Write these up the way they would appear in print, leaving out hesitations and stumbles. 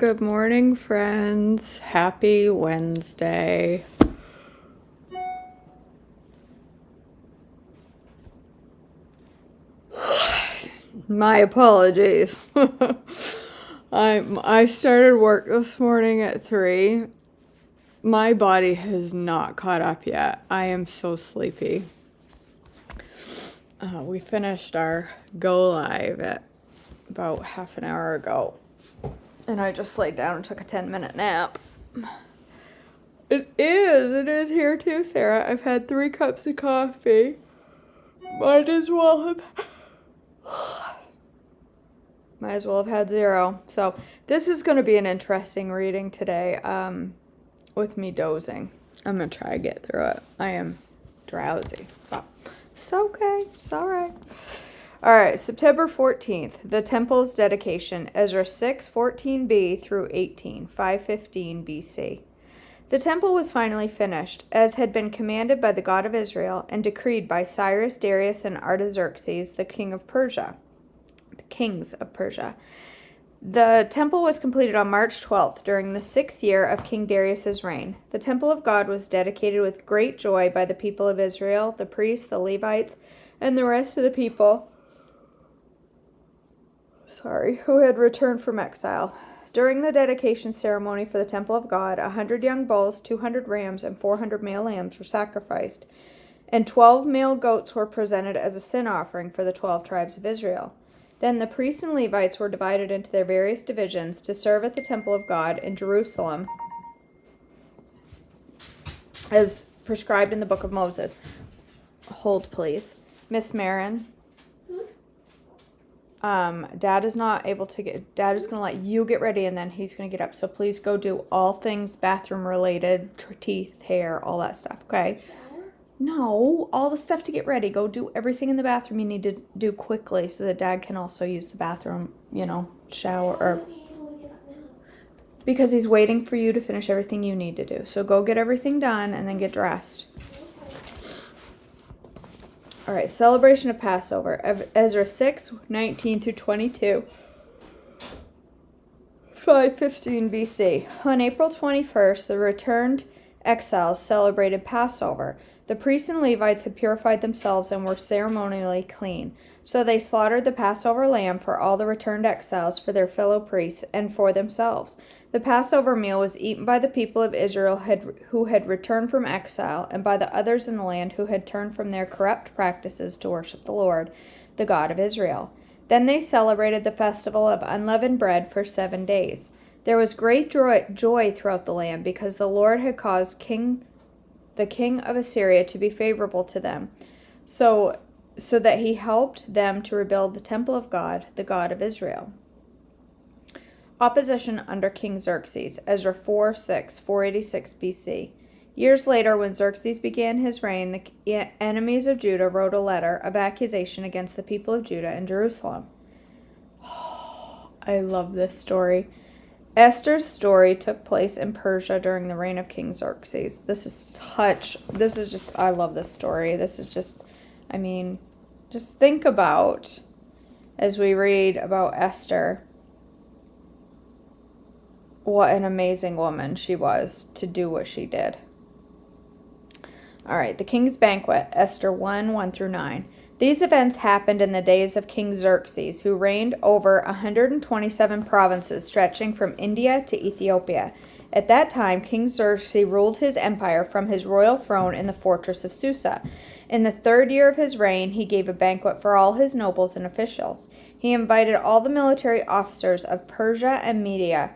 Good morning, friends. Happy Wednesday. My apologies. I started work this morning at 3. My body has not caught up yet. I am so sleepy. We finished our go live at about half an hour ago. And I just laid down and took a 10-minute nap. It is here too, Sarah. I've had 3 cups of coffee. Might as well have had 0. So this is going to be an interesting reading today, with me dozing. I'm going to try to get through it. I am drowsy, but it's okay. It's all right. All right, September 14th, the temple's dedication, Ezra 6:14b through 18, 515 BC. The temple was finally finished, as had been commanded by the God of Israel and decreed by Cyrus, Darius, and Artaxerxes, the kings of Persia. The temple was completed on March 12th, during the 6th year of King Darius's reign. The temple of God was dedicated with great joy by the people of Israel, the priests, the Levites, and the rest of the people who had returned from exile. During the dedication ceremony for the temple of God, 100 young bulls, 200 rams, and 400 male lambs were sacrificed, and 12 male goats were presented as a sin offering for the 12 tribes of Israel. Then the priests and Levites were divided into their various divisions to serve at the temple of God in Jerusalem, as prescribed in the book of Moses. Hold, please. Miss Marin. Dad is not able to get, Dad is going to let you get ready and then he's going to get up. So please go do all things bathroom related, teeth, hair, all that stuff. Okay. Shower? No, all the stuff to get ready. Go do everything in the bathroom you need to do quickly so that Dad can also use the bathroom, shower or because he's waiting for you to finish everything you need to do. So go get everything done and then get dressed. All right, celebration of Passover, Ezra 6:19 through 22, 515 BC. On April 21st, the returned exiles celebrated Passover. The priests and Levites had purified themselves and were ceremonially clean. So they slaughtered the Passover lamb for all the returned exiles, for their fellow priests, and for themselves. The Passover meal was eaten by the people of Israel who had returned from exile, and by the others in the land who had turned from their corrupt practices to worship the Lord, the God of Israel. Then they celebrated the festival of unleavened bread for 7 days. There was great joy throughout the land, because the Lord had caused the king of Assyria to be favorable to them, so that he helped them to rebuild the temple of God, the God of Israel. Opposition under King Xerxes, Ezra 4:6, 486 BC. Years later, when Xerxes began his reign, the enemies of Judah wrote a letter of accusation against the people of Judah and Jerusalem. I love this story. Esther's story took place in Persia during the reign of King Xerxes. I love this story. Just think about, as we read about Esther, what an amazing woman she was to do what she did. All right, the King's Banquet, Esther 1 through 9. These events happened in the days of King Xerxes, who reigned over 127 provinces stretching from India to Ethiopia. At that time, King Xerxes ruled his empire from his royal throne in the fortress of Susa. In the 3rd year of his reign, he gave a banquet for all his nobles and officials. He invited all the military officers of Persia and Media,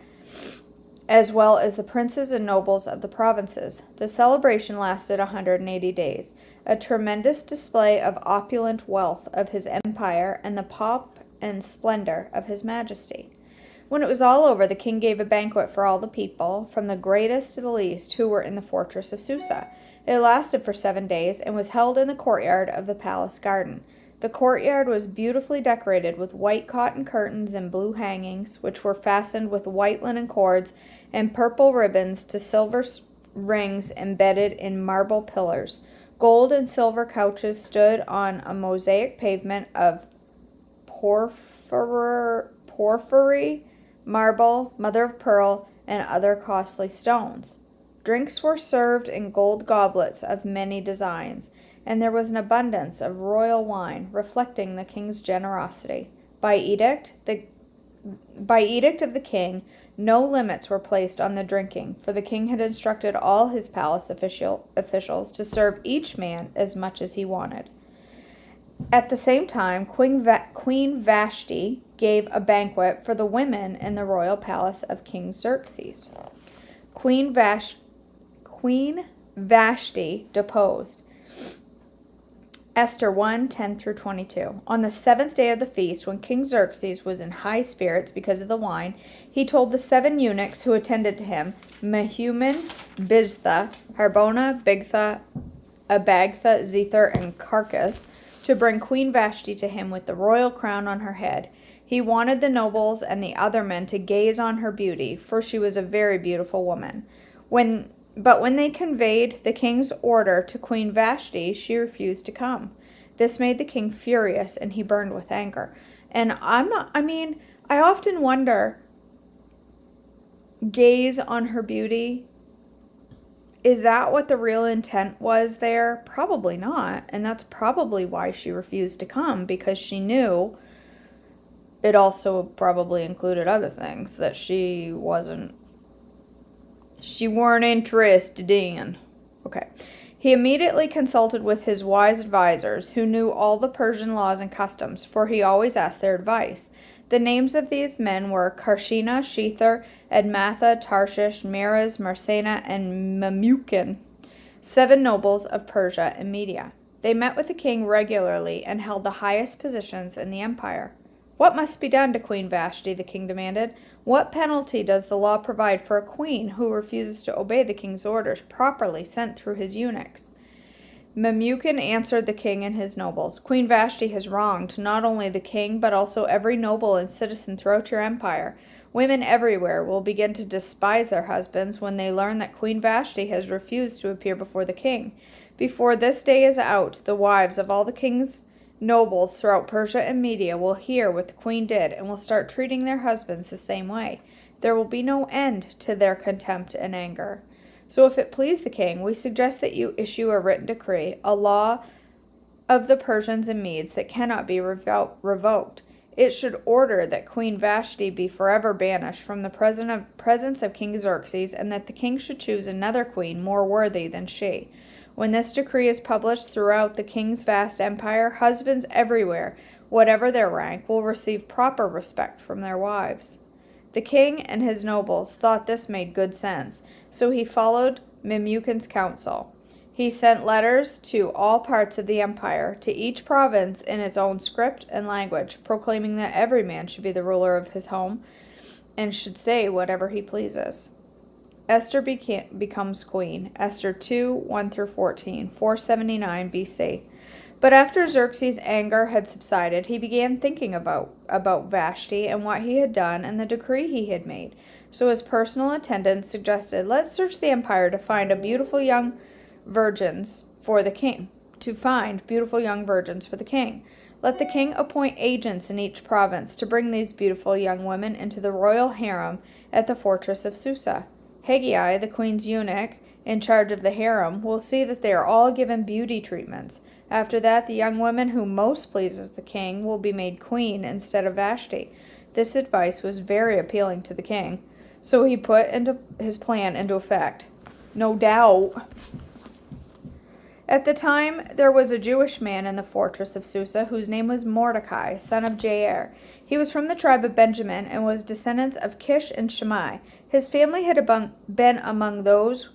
as well as the princes and nobles of the provinces. The celebration lasted 180 days, a tremendous display of opulent wealth of his empire and the pomp and splendor of his majesty. When it was all over, the king gave a banquet for all the people, from the greatest to the least, who were in the fortress of Susa. It lasted for 7 days and was held in the courtyard of the palace garden. The courtyard was beautifully decorated with white cotton curtains and blue hangings, which were fastened with white linen cords and purple ribbons to silver rings embedded in marble pillars. Gold and silver couches stood on a mosaic pavement of porphyry marble, mother of pearl, and other costly stones. Drinks were served in gold goblets of many designs, and there was an abundance of royal wine, reflecting the king's generosity. By edict of the king, no limits were placed on the drinking, for the king had instructed all his palace officials to serve each man as much as he wanted. At the same time, Queen Vashti gave a banquet for the women in the royal palace of King Xerxes. Queen Vashti deposed. Esther 1:10-22. On the 7th day of the feast, when King Xerxes was in high spirits because of the wine, he told the 7 eunuchs who attended to him, Mehuman, Biztha, Harbona, Bigtha, Abagtha, Zethar, and Carcass, to bring Queen Vashti to him with the royal crown on her head. He wanted the nobles and the other men to gaze on her beauty, for she was a very beautiful woman. But when they conveyed the king's order to Queen Vashti, she refused to come. This made the king furious, and he burned with anger. And I often wonder, gaze on her beauty, is that what the real intent was there? Probably not. And that's probably why she refused to come, because she knew it also probably included other things that she weren't interested in. Okay. He immediately consulted with his wise advisors, who knew all the Persian laws and customs, for he always asked their advice. The names of these men were Karshina, Shethar, Admatha, Tarshish, Meres, Marsena, and Memucan, 7 nobles of Persia and Media. They met with the king regularly and held the highest positions in the empire. What must be done to Queen Vashti? The king demanded. What penalty does the law provide for a queen who refuses to obey the king's orders properly sent through his eunuchs? Memucan answered the king and his nobles, Queen Vashti has wronged not only the king, but also every noble and citizen throughout your empire. Women everywhere will begin to despise their husbands when they learn that Queen Vashti has refused to appear before the king. Before this day is out, the wives of all the king's nobles throughout Persia and Media will hear what the queen did and will start treating their husbands the same way. There will be no end to their contempt and anger. So if it please the king, we suggest that you issue a written decree, a law of the Persians and Medes that cannot be revoked. It should order that Queen Vashti be forever banished from the presence of King Xerxes, and that the king should choose another queen more worthy than she. When this decree is published throughout the king's vast empire, husbands everywhere, whatever their rank, will receive proper respect from their wives. The king and his nobles thought this made good sense, so he followed Memucan's counsel. He sent letters to all parts of the empire, to each province in its own script and language, proclaiming that every man should be the ruler of his home and should say whatever he pleases. Esther becomes queen. Esther 2:1-14, 479 BC. But after Xerxes' anger had subsided, he began thinking about Vashti and what he had done and the decree he had made. So his personal attendants suggested, let's search the empire to find beautiful young virgins for the king. Let the king appoint agents in each province to bring these beautiful young women into the royal harem at the fortress of Susa. Haggai, the queen's eunuch, in charge of the harem, will see that they are all given beauty treatments. After that, the young woman who most pleases the king will be made queen instead of Vashti. This advice was very appealing to the king, so he put his plan into effect. No doubt. At the time, there was a Jewish man in the fortress of Susa whose name was Mordecai, son of Jair. He was from the tribe of Benjamin and was descendants of Kish and Shammai. His family had been among those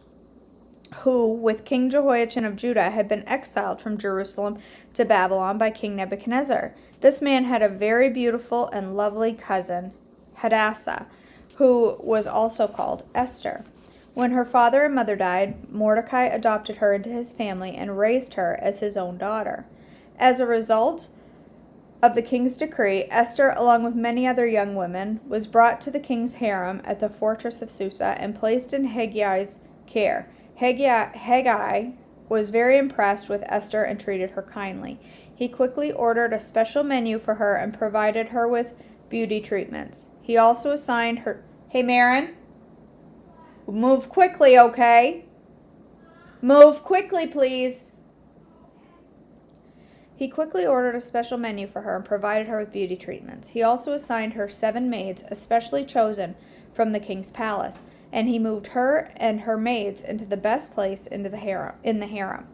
who, with King Jehoiachin of Judah, had been exiled from Jerusalem to Babylon by King Nebuchadnezzar. This man had a very beautiful and lovely cousin, Hadassah, who was also called Esther. When her father and mother died, Mordecai adopted her into his family and raised her as his own daughter. As a result of the king's decree, Esther, along with many other young women, was brought to the king's harem at the fortress of Susa and placed in Haggai's care. Haggai was very impressed with Esther and treated her kindly. He quickly ordered a special menu for her and provided her with beauty treatments. He also assigned her... Hey, Marin, move quickly, okay? Move quickly, please. He quickly ordered a special menu for her and provided her with beauty treatments. He also assigned her 7 maids, especially chosen from the king's palace, and he moved her and her maids into the best place in the harem.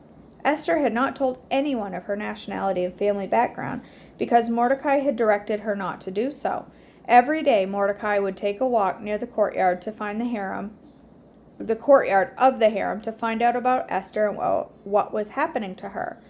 Esther had not told anyone of her nationality and family background because Mordecai had directed her not to do so. Every day Mordecai would take a walk near the courtyard of the harem to find out about Esther and what was happening to her.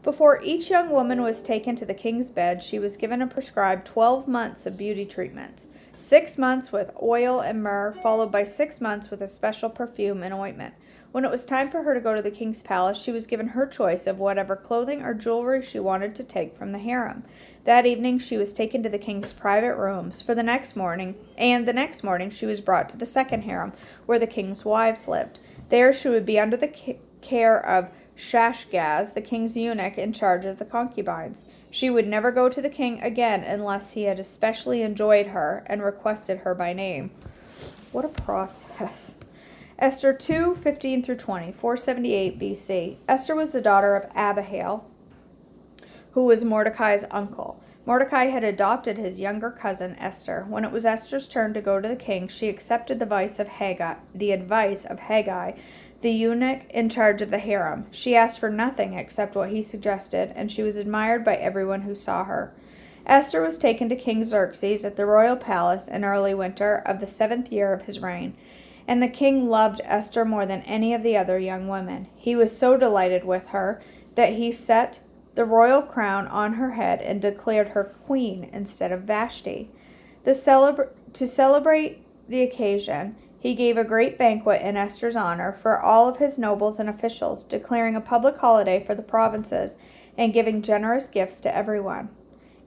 Before each young woman was taken to the king's bed, she was given a prescribed 12 months of beauty treatments, 6 months with oil and myrrh, followed by 6 months with a special perfume and ointment. When it was time for her to go to the king's palace, she was given her choice of whatever clothing or jewelry she wanted to take from the harem. That evening she was taken to the king's private rooms the next morning she was brought to the second harem, where the king's wives lived. There she would be under the care of Shashgaz, the king's eunuch in charge of the concubines. She would never go to the king again unless he had especially enjoyed her and requested her by name. What a process. Esther 2:15-20, 478 BC. Esther was the daughter of Abihail, who was Mordecai's uncle. Mordecai had adopted his younger cousin Esther. When it was Esther's turn to go to the king, she accepted the advice of Haggai, the eunuch in charge of the harem. She asked for nothing except what he suggested, and she was admired by everyone who saw her. Esther was taken to King Xerxes at the royal palace in early winter of the 7th year of his reign, and the king loved Esther more than any of the other young women. He was so delighted with her that he set the royal crown on her head and declared her queen instead of Vashti. To celebrate the occasion, he gave a great banquet in Esther's honor for all of his nobles and officials, declaring a public holiday for the provinces and giving generous gifts to everyone.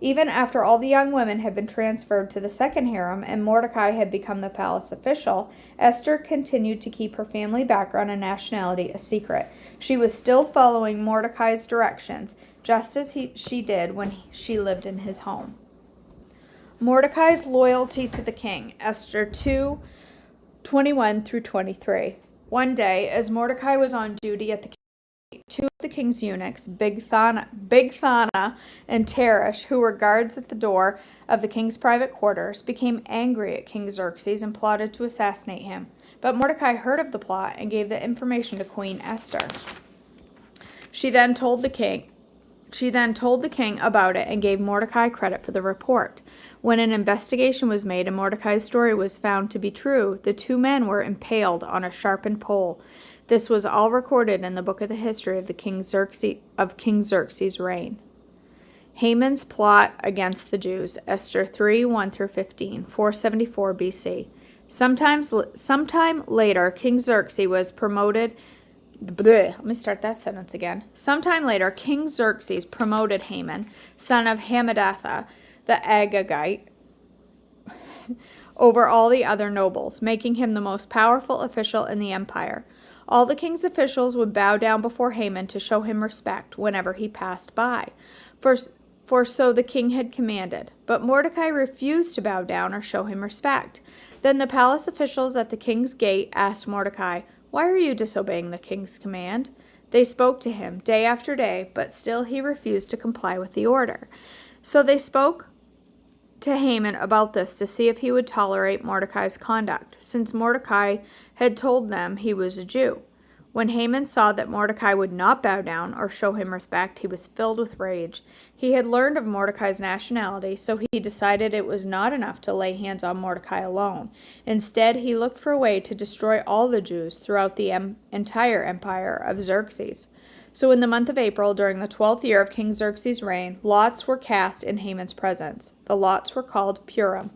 Even after all the young women had been transferred to the second harem and Mordecai had become the palace official, Esther continued to keep her family background and nationality a secret. She was still following Mordecai's directions, just as she did when she lived in his home. Mordecai's loyalty to the king, Esther 2:21-23. One day, as Mordecai was on duty at the king, 2 of the king's eunuchs, Bigthana and Teresh, who were guards at the door of the king's private quarters, became angry at King Xerxes and plotted to assassinate him. But Mordecai heard of the plot and gave the information to Queen Esther. She then told the king about it and gave Mordecai credit for the report. When an investigation was made and Mordecai's story was found to be true, the 2 men were impaled on a sharpened pole. This was all recorded in the book of the history of King Xerxes' reign. Haman's plot against the Jews, Esther 3:1-15, 474 BC. Sometime later, King Xerxes was promoted. Sometime later, King Xerxes promoted Haman, son of Hammedatha, the Agagite, over all the other nobles, making him the most powerful official in the empire. All the king's officials would bow down before Haman to show him respect whenever he passed by, for so the king had commanded. But Mordecai refused to bow down or show him respect. Then the palace officials at the king's gate asked Mordecai, "Why are you disobeying the king's command?" They spoke to him day after day, but still he refused to comply with the order. So they spoke to Haman about this to see if he would tolerate Mordecai's conduct, since Mordecai had told them he was a Jew. When Haman saw that Mordecai would not bow down or show him respect, he was filled with rage. He had learned of Mordecai's nationality, so he decided it was not enough to lay hands on Mordecai alone. Instead, he looked for a way to destroy all the Jews throughout the entire empire of Xerxes. So in the month of April, during the 12th year of King Xerxes' reign, lots were cast in Haman's presence. The lots were called Purim,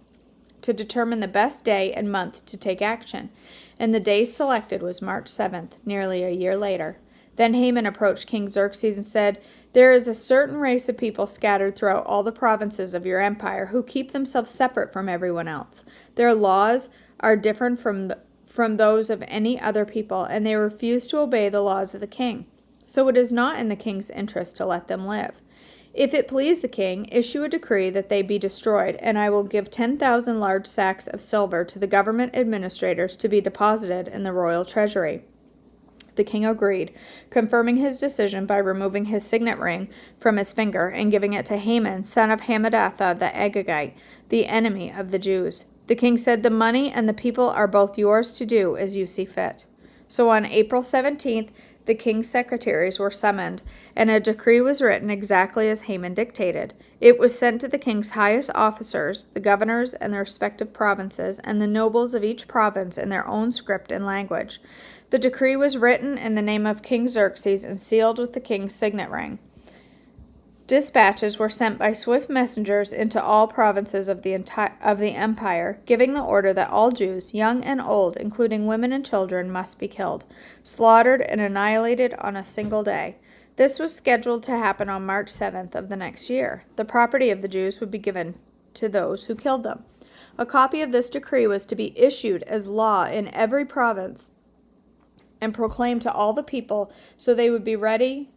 to determine the best day and month to take action. And the day selected was March 7th, nearly a year later. Then Haman approached King Xerxes and said, "There is a certain race of people scattered throughout all the provinces of your empire who keep themselves separate from everyone else. Their laws are different from those of any other people, and they refuse to obey the laws of the king. So it is not in the king's interest to let them live. If it please the king, issue a decree that they be destroyed, and I will give 10,000 large sacks of silver to the government administrators to be deposited in the royal treasury." The king agreed, confirming his decision by removing his signet ring from his finger and giving it to Haman, son of Hammedatha the Agagite, the enemy of the Jews. The king said, "The money and the people are both yours to do as you see fit." So on April 17th, the king's secretaries were summoned, and a decree was written exactly as Haman dictated. It was sent to the king's highest officers, the governors and their respective provinces, and the nobles of each province in their own script and language. The decree was written in the name of King Xerxes and sealed with the king's signet ring. Dispatches were sent by swift messengers into all provinces of the empire, giving the order that all Jews, young and old, including women and children, must be killed, slaughtered, and annihilated on a single day. This was scheduled to happen on March 7th of the next year. The property of the Jews would be given to those who killed them. A copy of this decree was to be issued as law in every province and proclaimed to all the people so that they would be ready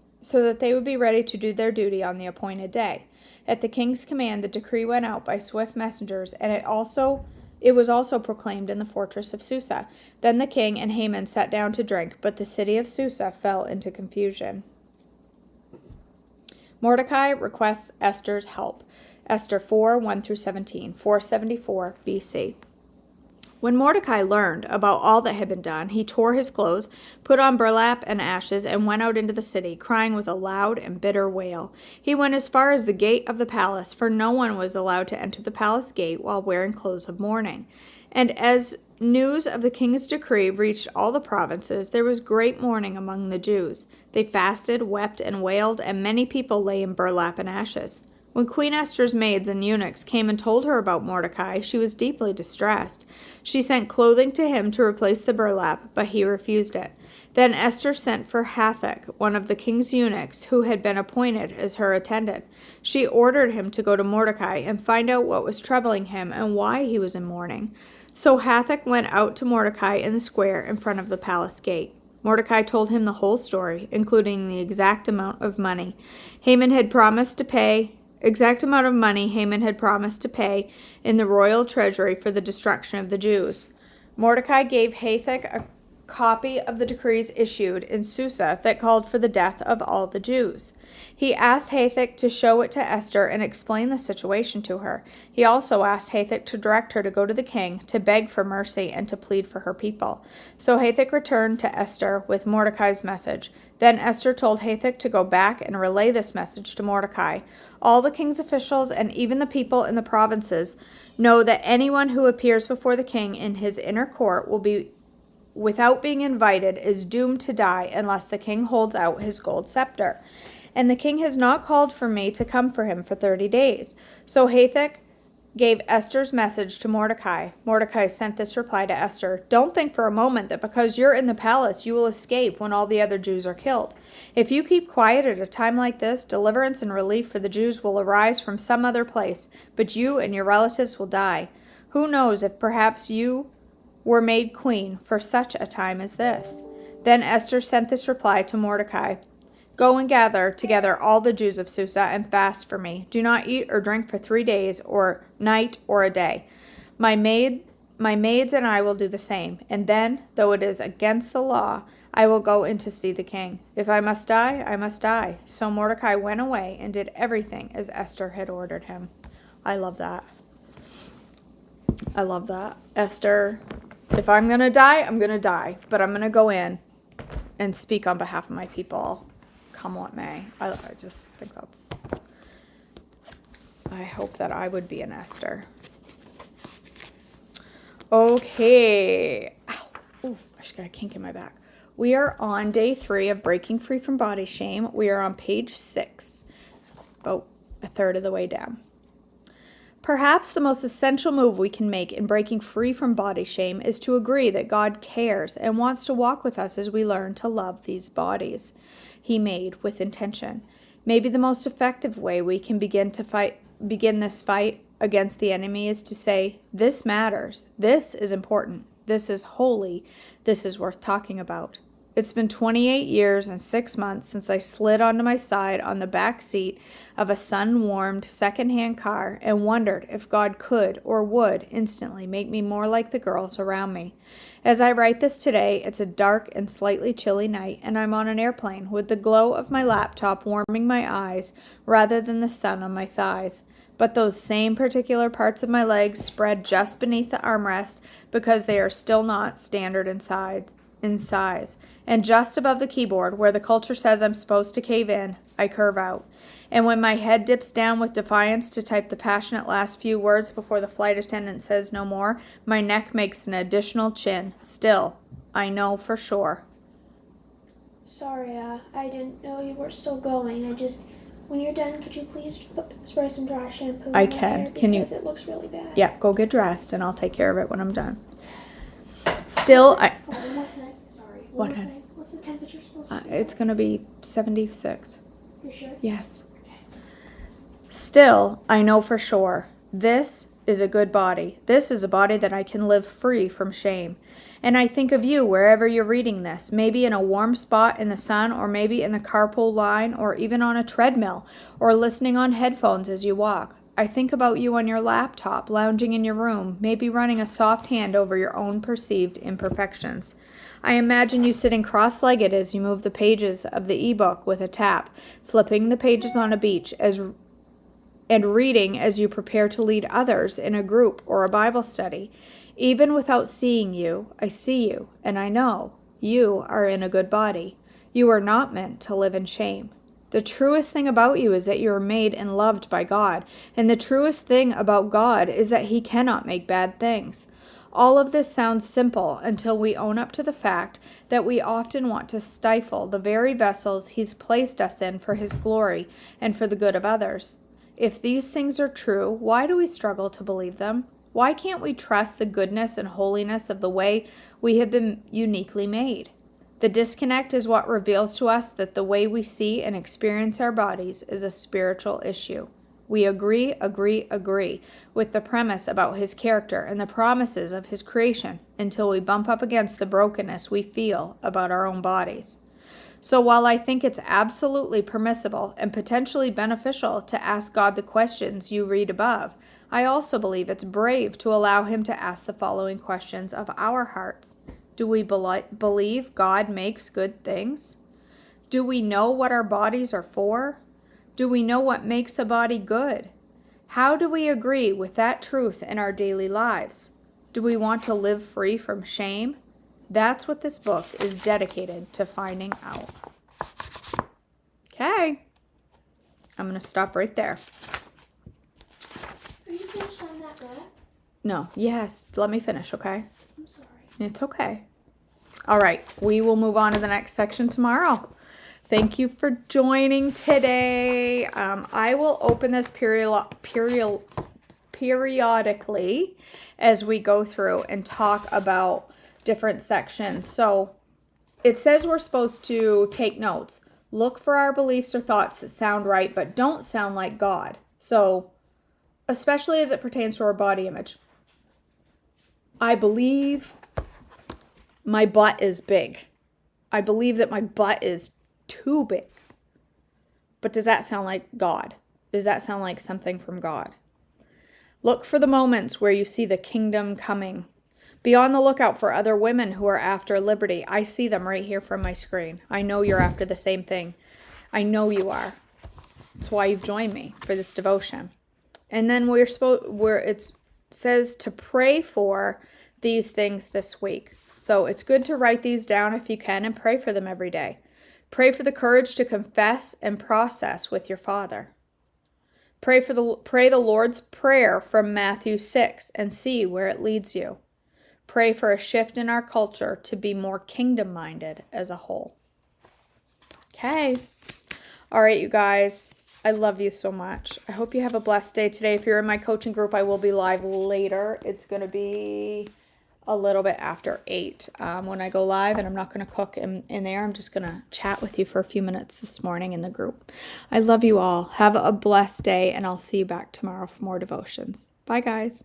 to do their duty on the appointed day. At the king's command, the decree went out by swift messengers, and it was also proclaimed in the fortress of Susa. Then the king and Haman sat down to drink, but the city of Susa fell into confusion. Mordecai requests Esther's help. Esther 4, 1-17, 474 BC. When Mordecai learned about all that had been done, he tore his clothes, put on burlap and ashes, and went out into the city, crying with a loud and bitter wail. He went as far as the gate of the palace, for no one was allowed to enter the palace gate while wearing clothes of mourning. And as news of the king's decree reached all the provinces, there was great mourning among the Jews. They fasted, wept, and wailed, and many people lay in burlap and ashes. When Queen Esther's maids and eunuchs came and told her about Mordecai, she was deeply distressed. She sent clothing to him to replace the burlap, but he refused it. Then Esther sent for Hathach, one of the king's eunuchs, who had been appointed as her attendant. She ordered him to go to Mordecai and find out what was troubling him and why he was in mourning. So Hathach went out to Mordecai in the square in front of the palace gate. Mordecai told him the whole story, including the exact amount of money Haman had promised to pay in the royal treasury for the destruction of the Jews. Mordecai gave Hathach a copy of the decrees issued in Susa that called for the death of all the Jews. He asked Hathach to show it to Esther and explain the situation to her. He also asked Hathach to direct her to go to the king, to beg for mercy, and to plead for her people. So Hathach returned to Esther with Mordecai's message. Then Esther told Hathach to go back and relay this message to Mordecai. All the king's officials and even the people in the provinces know that anyone who appears before the king in his inner court will be without being invited is doomed to die unless the king holds out his gold scepter. And the king has not called for me to come for him for 30 days. So Hathach gave Esther's message to Mordecai. Mordecai sent this reply to Esther: "Don't think for a moment that because you're in the palace you will escape when all the other Jews are killed. If you keep quiet at a time like this, deliverance and relief for the Jews will arise from some other place, but you and your relatives will die. Who knows if perhaps you were made queen for such a time as this?" Then Esther sent this reply to Mordecai: "Go and gather together all the Jews of Susa and fast for me. Do not eat or drink for 3 days, or night, or a day. My maids and I will do the same. And then, though it is against the law, I will go in to see the king. If I must die, I must die." So Mordecai went away and did everything as Esther had ordered him. I love that. I love that. Esther, if I'm going to die, I'm going to die. But I'm going to go in and speak on behalf of my people, come what may. I just think I hope that I would be an Esther. Okay. Ow. Ooh, I just got a kink in my back. We are on day 3 of Breaking Free from Body Shame. We are on page 6, about a third of the way down. Perhaps the most essential move we can make in breaking free from body shame is to agree that God cares and wants to walk with us as we learn to love these bodies He made with intention. Maybe the most effective way we can begin this fight against the enemy is to say, "This matters. This is important. This is holy. This is worth talking about." It's been 28 years and 6 months since I slid onto my side on the back seat of a sun-warmed second-hand car and wondered if God could or would instantly make me more like the girls around me. As I write this today, it's a dark and slightly chilly night, and I'm on an airplane with the glow of my laptop warming my eyes rather than the sun on my thighs. But those same particular parts of my legs spread just beneath the armrest because they are still not standard in size. And just above the keyboard, where the culture says I'm supposed to cave in, I curve out. And when my head dips down with defiance to type the passionate last few words before the flight attendant says no more, my neck makes an additional chin. Still, I know for sure. Sorry, I didn't know you were still going. When you're done, could you please spray some dry shampoo on I my can. hair Can you? Because it looks really bad. Yeah, go get dressed and I'll take care of it when I'm done. Still, one more thing. Sorry. What? More thing. What's the temperature supposed to be? It's going to be 76. You sure? Yes. Okay. Still, I know for sure. This is a good body. This is a body that I can live free from shame. And I think of you wherever you're reading this, maybe in a warm spot in the sun, or maybe in the carpool line, or even on a treadmill, or listening on headphones as you walk. I think about you on your laptop, lounging in your room, maybe running a soft hand over your own perceived imperfections. I imagine you sitting cross-legged as you move the pages of the ebook with a tap, flipping the pages on a beach and reading as you prepare to lead others in a group or a Bible study. Even without seeing you, I see you, and I know you are in a good body. You are not meant to live in shame. The truest thing about you is that you are made and loved by God, and the truest thing about God is that He cannot make bad things. All of this sounds simple until we own up to the fact that we often want to stifle the very vessels He's placed us in for His glory and for the good of others. If these things are true, why do we struggle to believe them? Why can't we trust the goodness and holiness of the way we have been uniquely made? The disconnect is what reveals to us that the way we see and experience our bodies is a spiritual issue. We agree with the premise about His character and the promises of His creation until we bump up against the brokenness we feel about our own bodies. So while I think it's absolutely permissible and potentially beneficial to ask God the questions you read above, I also believe it's brave to allow Him to ask the following questions of our hearts. Do we believe God makes good things? Do we know what our bodies are for? Do we know what makes a body good? How do we agree with that truth in our daily lives? Do we want to live free from shame? That's what this book is dedicated to finding out. Okay. I'm going to stop right there. Are you finished on that row? No. Yes. Let me finish, okay? I'm sorry. It's okay. All right. We will move on to the next section tomorrow. Thank you for joining today. I will open this periodically as we go through and talk about different sections. So it says we're supposed to take notes. Look for our beliefs or thoughts that sound right but don't sound like God. So especially as it pertains to our body image. I believe my butt is big. I believe that my butt is too big. But does that sound like God? Does that sound like something from God? Look for the moments where you see the kingdom coming. Be on the lookout for other women who are after liberty. I see them right here from my screen. I know you're after the same thing. I know you are. That's why you've joined me for this devotion. And then where it says to pray for these things this week. So it's good to write these down if you can and pray for them every day. Pray for the courage to confess and process with your Father. Pray the Lord's Prayer from Matthew 6 and see where it leads you. Pray for a shift in our culture to be more kingdom-minded as a whole. Okay. All right, you guys. I love you so much. I hope you have a blessed day today. If you're in my coaching group, I will be live later. It's going to be a little bit after 8 when I go live, and I'm not going to cook in there. I'm just going to chat with you for a few minutes this morning in the group. I love you all. Have a blessed day, and I'll see you back tomorrow for more devotions. Bye, guys.